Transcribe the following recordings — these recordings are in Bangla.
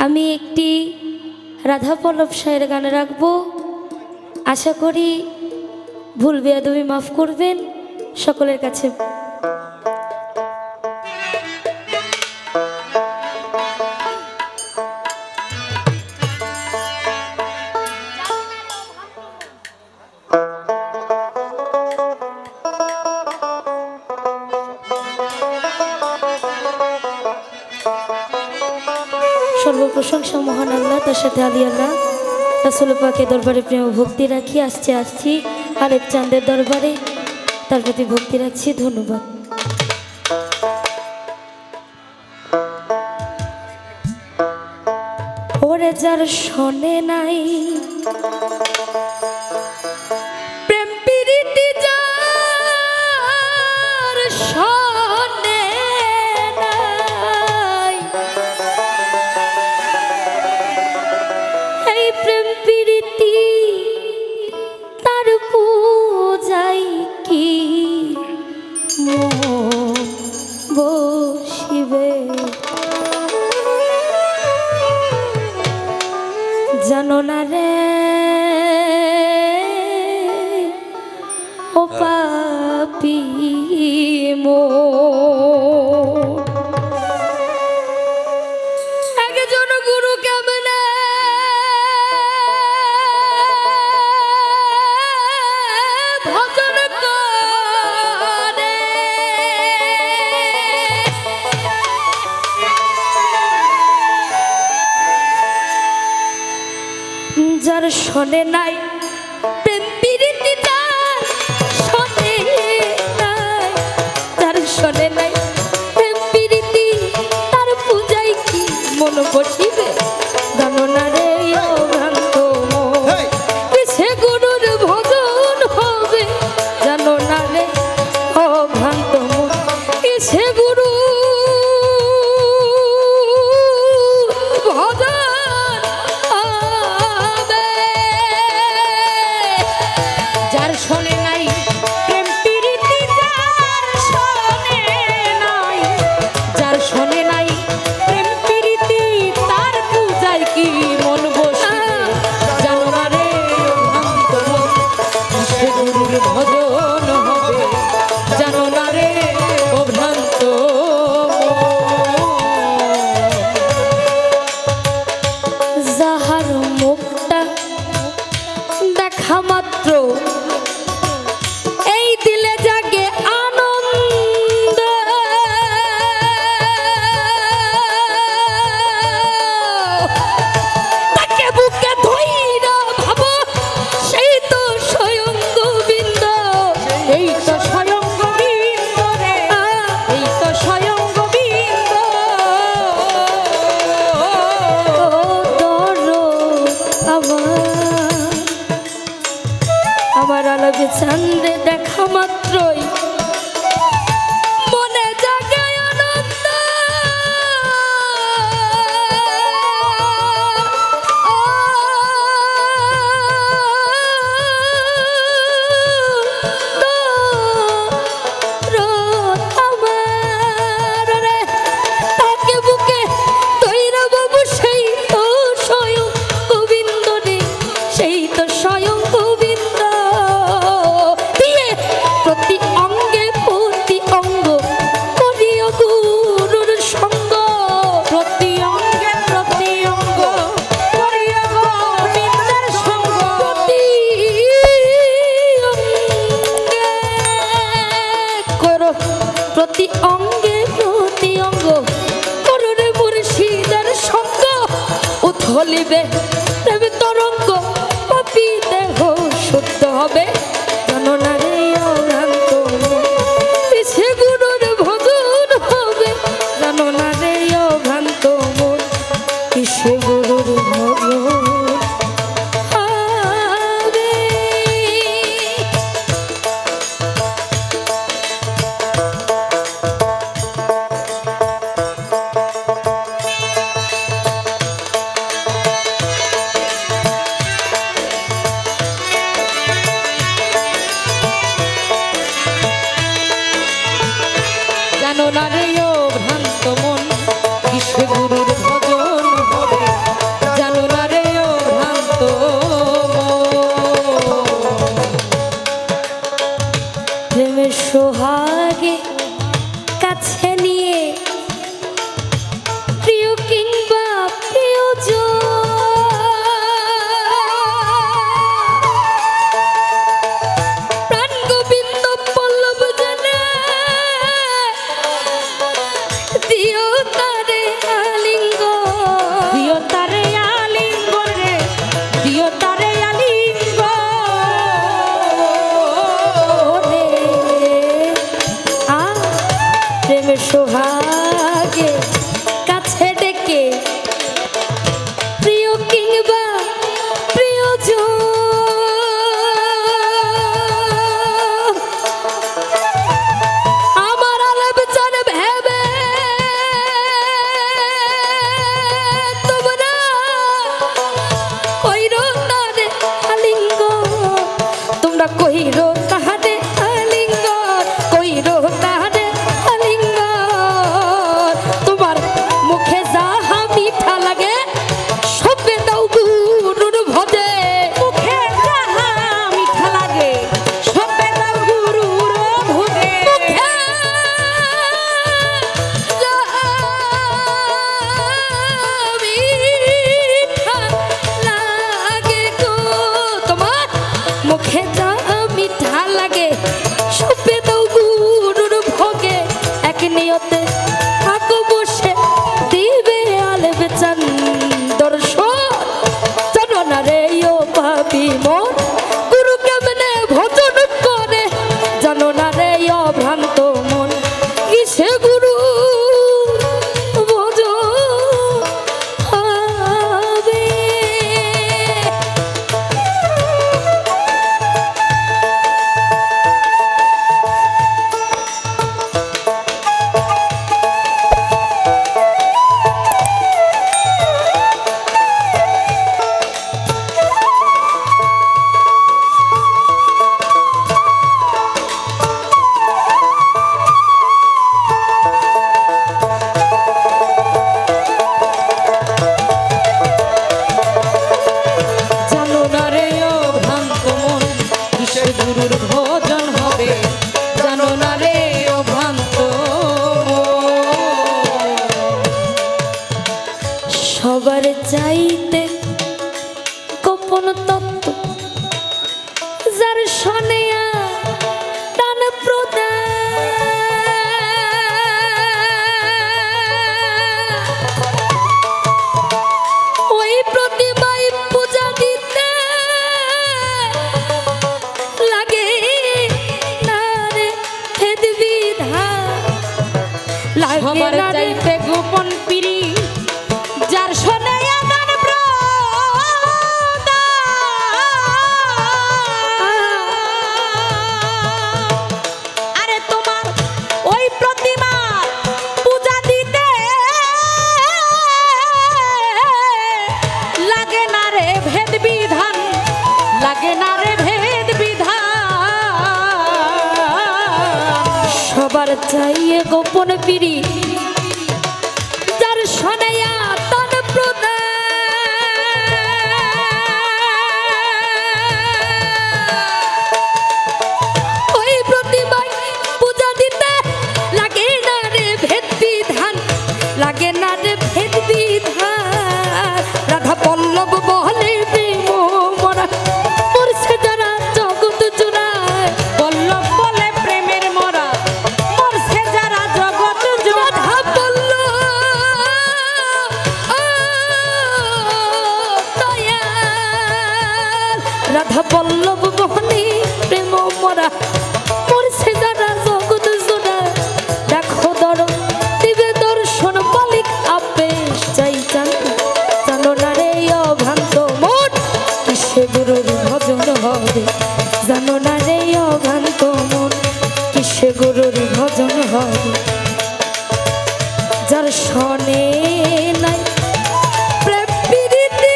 আমি একটি রাধা পল্লব শাহের গান রাখবো। আশা করি ভুল বেয়াদবি মাফ করবেন সকলের কাছে। সর্বপ্রশংসা মহান আল্লাহ, তার সাথে আলী আল্লাহ রাসূল পাকের দরবারে প্রেম ভক্তি রাখি। আসছি আরেক চাঁদের দরবারে, তার প্রতি ভক্তি রাখছি। ধন্যবাদ। ওরে যার শোনে নাই প্রেম প্রীতি, যার শোনে নাই এই প্রেম প্রীতি, তার পূজাই কি মন বসিবে। জানো না রে ও পাপী মন, একজন গুরু কেমনে ভজন করে, যার শোনে নাই প্রেম প্রীতি, যার শোনে নাই, যার শোনে নাই প্রেম প্রীতি, তার পূজায় কি মন বসিবে। জানো না রে ও ভ্রান্ত মন, কিসে গুরুর ভজন হবে। জানো না রে ও ভ্রান্ত মন, কিসে গুরু মাত্র এই দিলে জাগে আনন্দ, তাকে বুকে ধইরা ভাবো সেই তো স্বয়ং গোবিন্দ, এই তো স্বয়ং গোবিন্দ রে, এই তো স্বয়ং গোবিন্দ। আমার আলোকে চাঁদে দেখা মাত্রই মনে জাগে আনন্দ, তাকে বুকে তৈরা বাবু সেই তো স্বয়ং গোবিন্দ রে, সেই তো স্বয়ং প্রতি অঙ্গে প্রতি অঙ্গ করুণে মুর্শিদার সঙ্গ, উথলিবে প্রেমে তরঙ্গ, পাপী দেহ শুদ্ধ হবে। জানো না রে অভ্রান্ত মন, সে গুরুর ভজন হবে। জানো না রে অভ্রান্ত মন, সে গুরুর ভজন। চান দর্শন জানো না রে ও পাপি মন গুরু কেমনে ভজন করে জানো না রে অভ্রান্ত মন কিসে গুরু সবার চাইতে গোপন তত্ত্ব যার শোনে দান ওই প্রতিমায় পূজা দিতে লাগে না রে ভেদ বিধান সবার চাইতে গোপন পিরি যার শোনে আরে তোমার ওই প্রতিমা পূজা দিতে লাগে না রে ভেদ বিধান লাগে না রে ভেদ বিধান সবার চাইয়ে গোপন পিরি যার শোনে লাগে না রে ভেদ বিধান রাধা পল্লব বলে প্রেম মরা মরছে যারা জগৎ জোড়ায় পল্লব বলে প্রেমের মরা মরছে যারা জগৎ জোড়ায় রাধা পল্লব রাধা পল্লব বলে প্রেম মরা মরছে যারা জগৎ জোড়ায় দেখো দর জানো না রে অভ্রান্ত মন কিসে গুরুর ভজন হবে জানো না রে অভ্রান্ত মন কিসে গুরুর ভজন হবে যার শোনে নাই প্রেম প্রীতি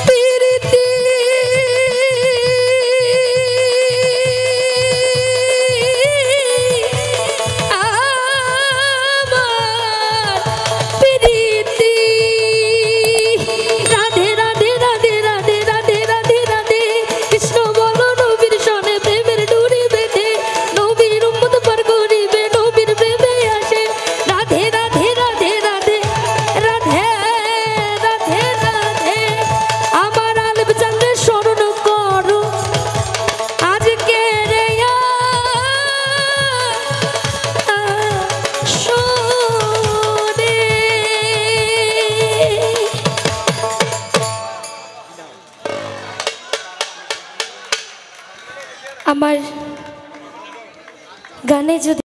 প্রীতি আমার গানে যদি